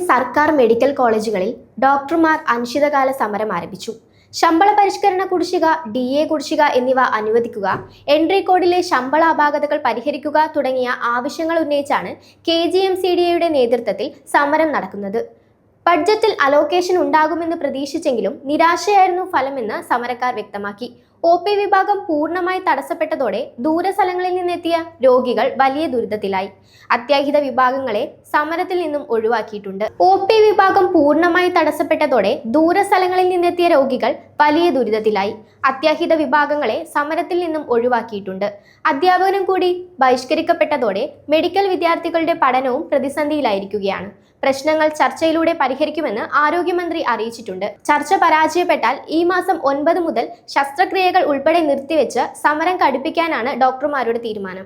സർക്കാർ മെഡിക്കൽ കോളേജുകളിൽ ഡോക്ടർമാർ അനിശ്ചിതകാല സമരം ആരംഭിച്ചു. ശമ്പള പരിഷ്കരണ കുടിശ്ശിക, DA കുടിശ്ശിക എന്നിവ അനുവദിക്കുക, എൻട്രി കോഡിലെ ശമ്പള അപാകതകൾ പരിഹരിക്കുക തുടങ്ങിയ ആവശ്യങ്ങൾ ഉന്നയിച്ചാണ് KGM-CDA നേതൃത്വത്തിൽ സമരം നടക്കുന്നത്. ബഡ്ജറ്റിൽ അലോക്കേഷൻ ഉണ്ടാകുമെന്ന് പ്രതീക്ഷിച്ചെങ്കിലും നിരാശയായിരുന്നു ഫലമെന്ന് സമരക്കാർ വ്യക്തമാക്കി. OP വിഭാഗം പൂർണ്ണമായി തടസ്സപ്പെട്ടതോടെ ദൂരസ്ഥലങ്ങളിൽ നിന്നെത്തിയ രോഗികൾ വലിയ ദുരിതത്തിലായി. അത്യാഹിത വിഭാഗങ്ങളെ സമരത്തിൽ നിന്നും ഒഴിവാക്കിയിട്ടുണ്ട്. OP വിഭാഗം പൂർണ്ണമായി തടസ്സപ്പെട്ടതോടെ ദൂരസ്ഥലങ്ങളിൽ നിന്നെത്തിയ രോഗികൾ വലിയ ദുരിതത്തിലായി. അത്യാഹിത വിഭാഗങ്ങളെ സമരത്തിൽ നിന്നും ഒഴിവാക്കിയിട്ടുണ്ട്. അധ്യാപനം കൂടി ബഹിഷ്കരിക്കപ്പെട്ടതോടെ മെഡിക്കൽ വിദ്യാർത്ഥികളുടെ പഠനവും പ്രതിസന്ധിയിലായിരിക്കുകയാണ്. പ്രശ്നങ്ങൾ ചർച്ചയിലൂടെ പരിഹരിക്കുമെന്ന് ആരോഗ്യമന്ത്രി അറിയിച്ചിട്ടുണ്ട്. ചർച്ച പരാജയപ്പെട്ടാൽ ഈ മാസം 9 മുതൽ ശസ്ത്രക്രിയകൾ ഉൾപ്പെടെ നിർത്തിവെച്ച് സമരം കടുപ്പിക്കാനാണ് ഡോക്ടർമാരുടെ തീരുമാനം.